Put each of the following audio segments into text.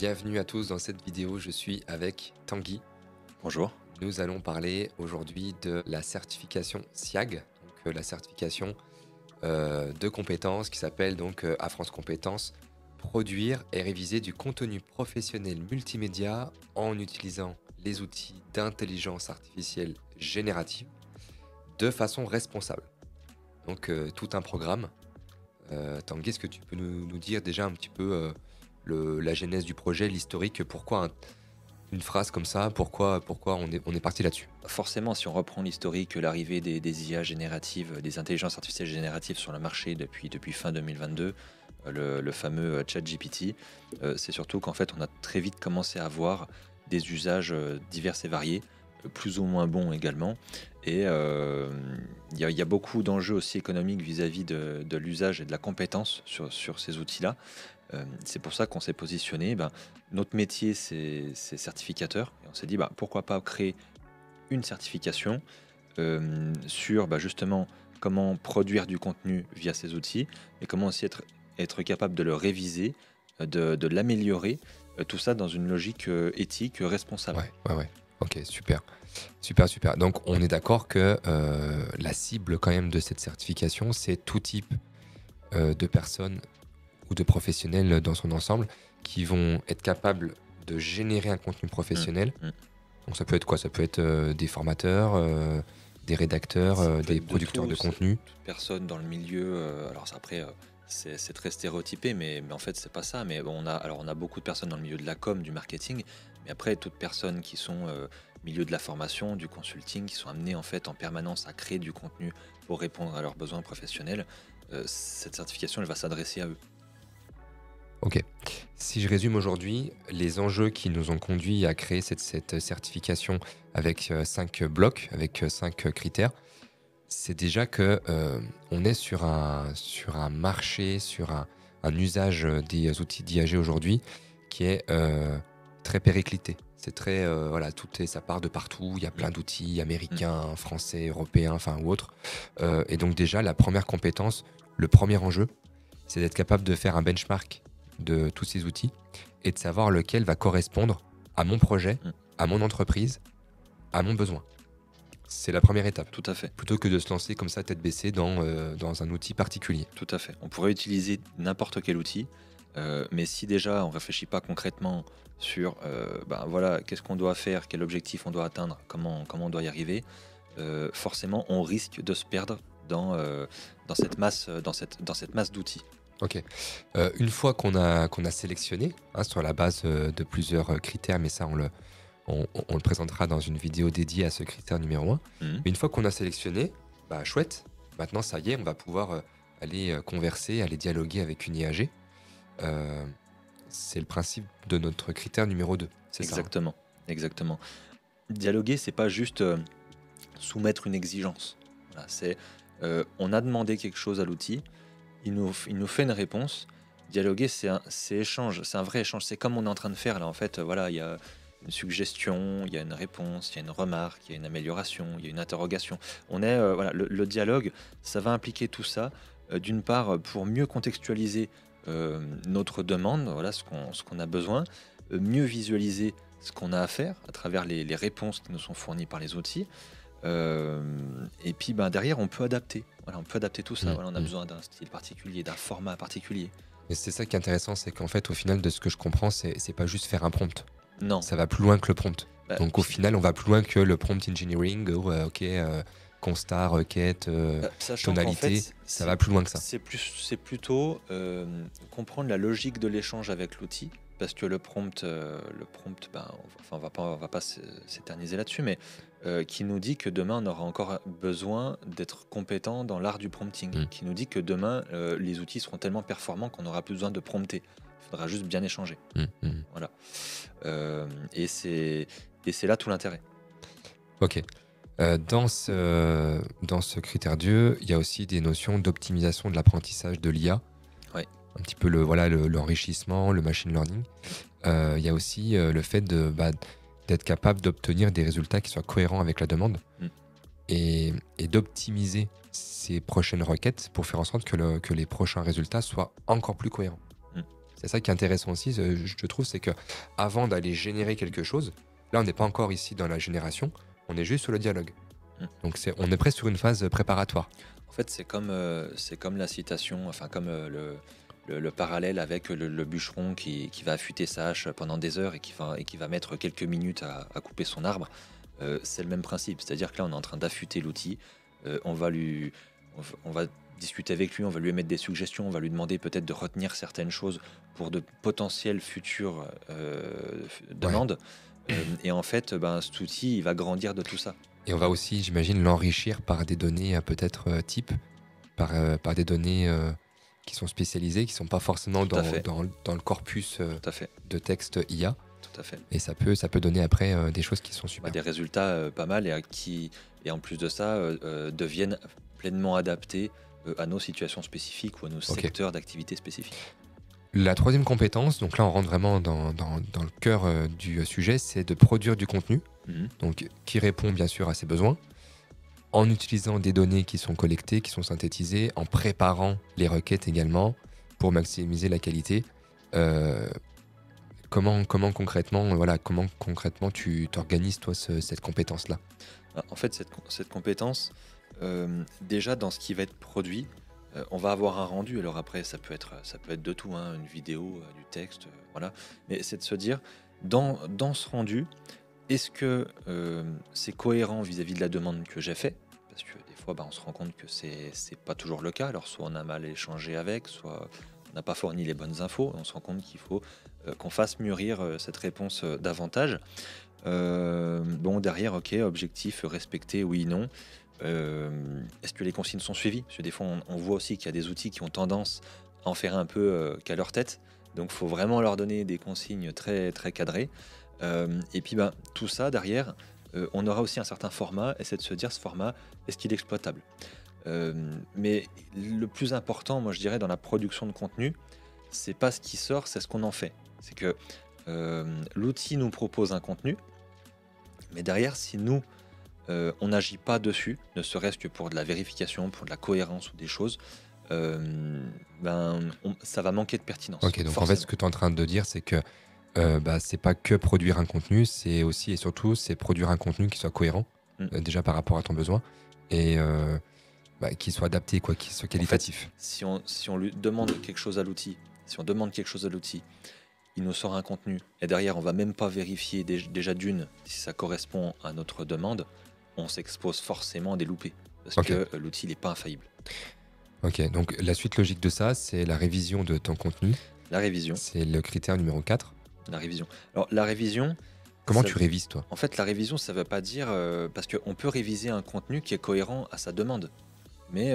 Bienvenue à tous dans cette vidéo, je suis avec Tanguy. Bonjour. Nous allons parler aujourd'hui de la certification SIAG, donc la certification de compétences qui s'appelle donc à France Compétences, produire et réviser du contenu professionnel multimédia en utilisant les outils d'intelligence artificielle générative de façon responsable. Donc tout un programme. Tanguy, est-ce que tu peux nous dire déjà un petit peu la genèse du projet, l'historique, pourquoi une phrase comme ça, pourquoi on est parti là-dessus? Forcément, si on reprend l'historique, l'arrivée des IA génératives, des intelligences artificielles génératives sur le marché depuis fin 2022, le fameux ChatGPT, c'est surtout qu'en fait, on a très vite commencé à avoir des usages divers et variés, plus ou moins bons également. Et il y a beaucoup d'enjeux aussi économiques vis-à-vis de l'usage et de la compétence sur ces outils-là. C'est pour ça qu'on s'est positionné. Notre métier, c'est certificateur. Et on s'est dit, pourquoi pas créer une certification sur justement comment produire du contenu via ces outils et comment aussi être capable de le réviser, de l'améliorer, tout ça dans une logique éthique responsable. Ouais. Ok, super. Super. Donc, on est d'accord que la cible quand même de cette certification, c'est tout type de personnes ou de professionnels dans son ensemble qui vont être capables de générer un contenu professionnel. Donc ça peut être quoi? Ça peut être des formateurs, des rédacteurs, des producteurs de contenu. Toute personne dans le milieu, après c'est très stéréotypé, mais en fait c'est pas ça. Mais bon, on a beaucoup de personnes dans le milieu de la com, du marketing, mais après toutes personnes qui sont milieu de la formation, du consulting, qui sont amenées en fait en permanence à créer du contenu pour répondre à leurs besoins professionnels. Cette certification, elle va s'adresser à eux. Ok. Si je résume aujourd'hui, les enjeux qui nous ont conduits à créer cette certification avec 5 blocs, avec 5 critères, c'est déjà que on est sur un marché, sur un usage des outils d'IAG aujourd'hui qui est très périclité. C'est très voilà, ça part de partout. Il y a plein d'outils américains, français, européens, enfin ou autres. Et donc déjà la première compétence, le premier enjeu, c'est d'être capable de faire un benchmark de tous ces outils et de savoir lequel va correspondre à mon projet, à mon entreprise, à mon besoin. C'est la première étape. Tout à fait. Plutôt que de se lancer comme ça, tête baissée, dans un outil particulier. Tout à fait. On pourrait utiliser n'importe quel outil, mais si déjà on réfléchit pas concrètement sur voilà, qu'est-ce qu'on doit faire, quel objectif on doit atteindre, comment on doit y arriver, forcément on risque de se perdre dans cette masse d'outils. Ok. Une fois qu'on a sélectionné, sur la base de plusieurs critères, mais ça on le présentera dans une vidéo dédiée à ce critère numéro 1. Mais une fois qu'on a sélectionné, chouette, maintenant ça y est, on va pouvoir aller converser, aller dialoguer avec une IAG. C'est le principe de notre critère numéro 2. C'est Exactement. Exactement. Dialoguer, c'est pas juste soumettre une exigence. Voilà, c'est on a demandé quelque chose à l'outil, il nous fait une réponse. Dialoguer, c'est échange, c'est un vrai échange. C'est comme on est en train de faire là. En fait, voilà, il y a une suggestion, il y a une réponse, il y a une remarque, il y a une amélioration, il y a une interrogation. On est voilà, le dialogue, ça va impliquer tout ça. D'une part, pour mieux contextualiser notre demande, voilà ce qu'on a besoin, mieux visualiser ce qu'on a à faire à travers les réponses qui nous sont fournies par les outils. Et puis derrière on peut adapter, voilà, on peut adapter tout ça. Voilà, on a besoin d'un style particulier, d'un format particulier. Et c'est ça qui est intéressant, c'est qu'en fait au final de ce que je comprends, c'est pas juste faire un prompt. Non, ça va plus loin que le prompt. Donc au final on va plus loin que le prompt engineering, constat, requête, tonalité, en fait, ça va plus loin que ça. C'est plutôt comprendre la logique de l'échange avec l'outil, parce que le prompt, on va pas s'éterniser là-dessus, mais qui nous dit que demain on aura encore besoin d'être compétent dans l'art du prompting, qui nous dit que demain les outils seront tellement performants qu'on n'aura plus besoin de prompter, il faudra juste bien échanger. Voilà. Et c'est là tout l'intérêt. Ok. Dans ce critère Dieu, il y a aussi des notions d'optimisation de l'apprentissage de l'IA. Ouais. Un petit peu l'enrichissement, le machine learning. Il y a aussi le fait d'être capable d'obtenir des résultats qui soient cohérents avec la demande et d'optimiser ces prochaines requêtes pour faire en sorte que les prochains résultats soient encore plus cohérents. C'est ça qui est intéressant aussi, je trouve, c'est que avant d'aller générer quelque chose, là, on n'est pas encore ici dans la génération, on est juste sur le dialogue. Mm. Donc, on est presque sur une phase préparatoire. En fait, c'est comme la citation, enfin comme le parallèle avec le bûcheron qui va affûter sa hache pendant des heures et qui va mettre quelques minutes à couper son arbre. C'est le même principe, c'est-à-dire que là, on est en train d'affûter l'outil. On va discuter avec lui, on va lui émettre des suggestions, on va lui demander peut-être de retenir certaines choses pour de potentielles futures demandes. Et en fait, cet outil, il va grandir de tout ça. Et on va aussi, j'imagine, l'enrichir par des données peut-être types, par des données qui sont spécialisées, qui ne sont pas forcément Tout à fait. dans le corpus Tout à fait. de texte IA. Tout à fait. Et ça peut donner après des choses qui sont super. Des résultats pas mal et en plus de ça deviennent pleinement adaptés à nos situations spécifiques ou à nos secteurs d'activité spécifiques. La troisième compétence, donc là on rentre vraiment dans le cœur du sujet, c'est de produire du contenu, donc qui répond bien sûr à ses besoins, en utilisant des données qui sont collectées, qui sont synthétisées, en préparant les requêtes également pour maximiser la qualité. Comment concrètement tu t'organises toi cette compétence-là? En fait, cette compétence, déjà dans ce qui va être produit, on va avoir un rendu. Alors après, ça peut être de tout, hein, une vidéo, du texte, voilà. Mais c'est de se dire, dans ce rendu, est-ce que c'est cohérent vis-à-vis de la demande que j'ai fait? Parce que des fois, on se rend compte que c'est pas toujours le cas. Alors soit on a mal échangé avec, soit on n'a pas fourni les bonnes infos. On se rend compte qu'il faut qu'on fasse mûrir cette réponse davantage. Derrière, ok, objectif respecté, oui, non. Est-ce que les consignes sont suivies? Parce que des fois, on voit aussi qu'il y a des outils qui ont tendance à en faire un peu qu'à leur tête. Donc, il faut vraiment leur donner des consignes très, très cadrées. Et puis, tout ça, derrière, on aura aussi un certain format. Et c'est de se dire, ce format, est-ce qu'il est exploitable? Mais le plus important, moi, je dirais, dans la production de contenu, c'est pas ce qui sort, c'est ce qu'on en fait. C'est que l'outil nous propose un contenu, mais derrière, si nous, on n'agit pas dessus, ne serait-ce que pour de la vérification, pour de la cohérence ou des choses, ça va manquer de pertinence. Ok, donc forcément. En fait, ce que tu es en train de dire, c'est que c'est pas que produire un contenu, c'est aussi et surtout c'est produire un contenu qui soit cohérent, déjà par rapport à ton besoin, et qui soit adapté, qui soit qualitatif. En fait, si on lui demande quelque chose à l'outil, il nous sort un contenu, et derrière on va même pas vérifier déjà d'une si ça correspond à notre demande, on s'expose forcément à des loupés, parce que l'outil n'est pas infaillible. Ok, donc la suite logique de ça, c'est la révision de ton contenu. La révision. C'est le critère numéro 4. La révision. Alors la révision... Comment tu révises toi? En fait, la révision, ça ne veut pas dire... parce qu'on peut réviser un contenu qui est cohérent à sa demande. Mais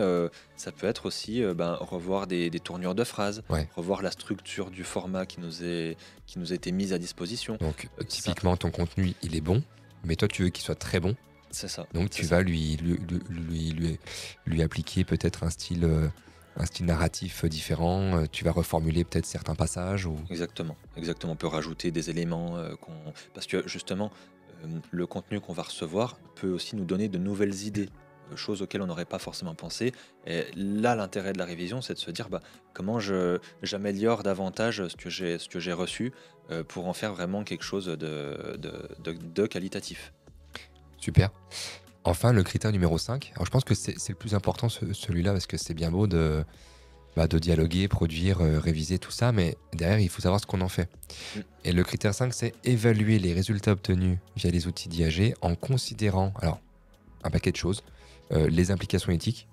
ça peut être aussi revoir des tournures de phrases, revoir la structure du format qui nous a été mise à disposition. Donc typiquement, ton contenu, il est bon, mais toi, tu veux qu'il soit très bon. C'est ça. Donc tu vas lui appliquer peut-être un style narratif différent. Tu vas reformuler peut-être certains passages. Exactement. On peut rajouter des éléments parce que justement, le contenu qu'on va recevoir peut aussi nous donner de nouvelles idées, choses auxquelles on n'aurait pas forcément pensé. Et là, l'intérêt de la révision, c'est de se dire comment j'améliore davantage ce que j'ai reçu pour en faire vraiment quelque chose de qualitatif. Super. Enfin, le critère numéro 5. Alors, je pense que c'est le plus important, celui-là, parce que c'est bien beau de dialoguer, produire, réviser, tout ça, mais derrière, il faut savoir ce qu'on en fait. Et le critère 5, c'est évaluer les résultats obtenus via les outils d'IAG en considérant un paquet de choses. Les implications éthiques,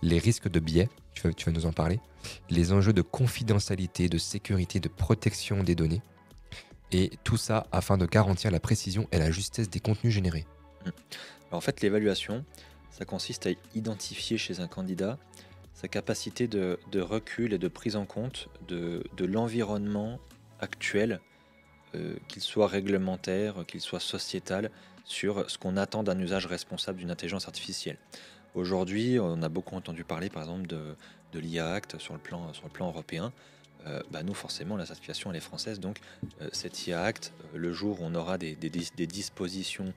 les risques de biais, tu vas nous en parler, les enjeux de confidentialité, de sécurité, de protection des données, et tout ça afin de garantir la précision et la justesse des contenus générés. Alors en fait, l'évaluation, ça consiste à identifier chez un candidat sa capacité de recul et de prise en compte de l'environnement actuel, qu'il soit réglementaire, qu'il soit sociétal, sur ce qu'on attend d'un usage responsable d'une intelligence artificielle. Aujourd'hui, on a beaucoup entendu parler par exemple de l'IA Act sur le plan européen. Nous forcément la certification elle est française, donc cette IA Act, le jour où on aura des dispositions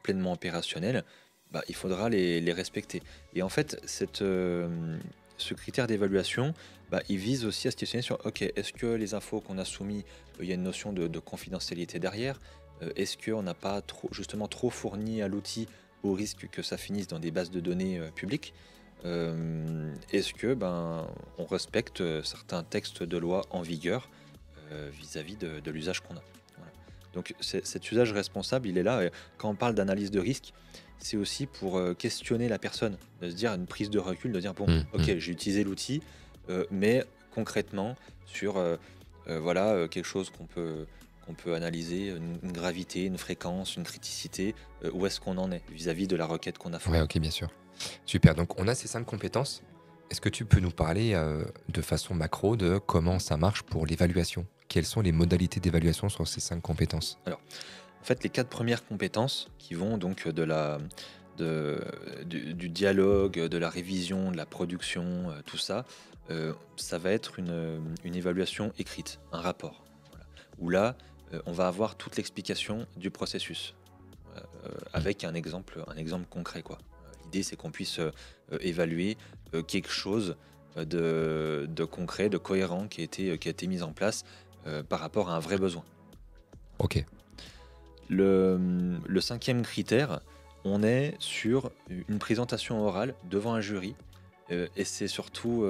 pleinement opérationnelles, il faudra les respecter. Et en fait, ce critère d'évaluation, il vise aussi à se questionner sur, ok, est-ce que les infos qu'on a soumises, il y a une notion de confidentialité derrière? Est-ce qu'on n'a pas justement trop fourni à l'outil au risque que ça finisse dans des bases de données publiques? Est-ce que on respecte certains textes de loi en vigueur vis-à-vis de l'usage qu'on a? Voilà. Donc cet usage responsable, il est là. Et quand on parle d'analyse de risque, c'est aussi pour questionner la personne, de se dire une prise de recul, de dire bon, ok, j'ai utilisé l'outil, mais concrètement sur quelque chose qu'on peut analyser, une gravité, une fréquence, une criticité, où est-ce qu'on en est vis-à-vis de la requête qu'on a faite. Ouais, ok, bien sûr. Super, donc on a ces 5 compétences. Est-ce que tu peux nous parler de façon macro de comment ça marche pour l'évaluation? Quelles sont les modalités d'évaluation sur ces 5 compétences? Alors, en fait, les 4 premières compétences qui vont donc du dialogue, de la révision, de la production, tout ça, ça va être une évaluation écrite, un rapport. Voilà. Où là, on va avoir toute l'explication du processus, avec un exemple concret, quoi. L'idée, c'est qu'on puisse évaluer quelque chose de concret, de cohérent qui a été mis en place par rapport à un vrai besoin. Ok. Le 5e critère, on est sur une présentation orale devant un jury, et c'est surtout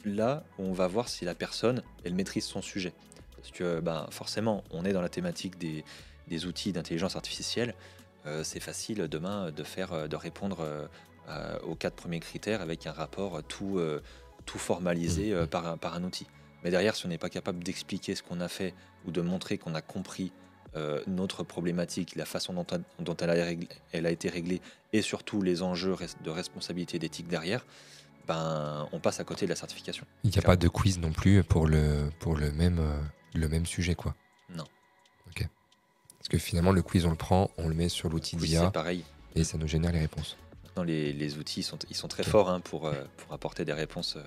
là où on va voir si la personne, elle maîtrise son sujet. Parce que forcément, on est dans la thématique des outils d'intelligence artificielle. C'est facile demain de répondre aux 4 premiers critères avec un rapport tout formalisé par un outil. Mais derrière, si on n'est pas capable d'expliquer ce qu'on a fait ou de montrer qu'on a compris notre problématique, la façon dont elle a été réglée, et surtout les enjeux de responsabilité d'éthique derrière, on passe à côté de la certification. Il n'y a pas de quiz non plus pour le même sujet, quoi. Non. Ok. Parce que finalement, le quiz, on le prend, on le met sur l'outil d'IA. C'est pareil. Et ça nous génère les réponses. Maintenant, les outils, ils sont très forts pour apporter des réponses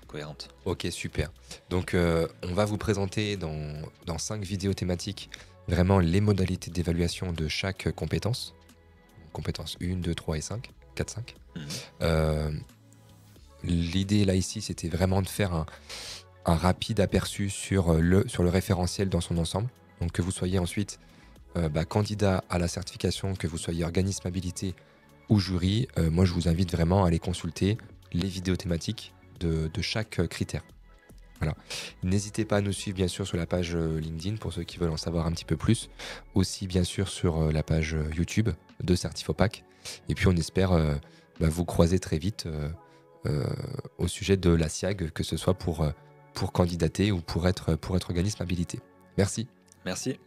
cohérentes. Ok, super. Donc, on va vous présenter dans 5 vidéos thématiques vraiment les modalités d'évaluation de chaque compétence. Compétences 1, 2, 3 et 5. 4, 5. L'idée là ici, c'était vraiment de faire un rapide aperçu sur le référentiel dans son ensemble. Donc que vous soyez ensuite candidat à la certification, que vous soyez organisme habilité ou jury, moi je vous invite vraiment à aller consulter les vidéos thématiques de chaque critère. Voilà. N'hésitez pas à nous suivre bien sûr sur la page LinkedIn pour ceux qui veulent en savoir un petit peu plus. Aussi bien sûr sur la page YouTube de Certifopac. Et puis on espère vous croiser très vite au sujet de la SIAG, que ce soit pour candidater ou pour être organisme habilité. Merci. Merci.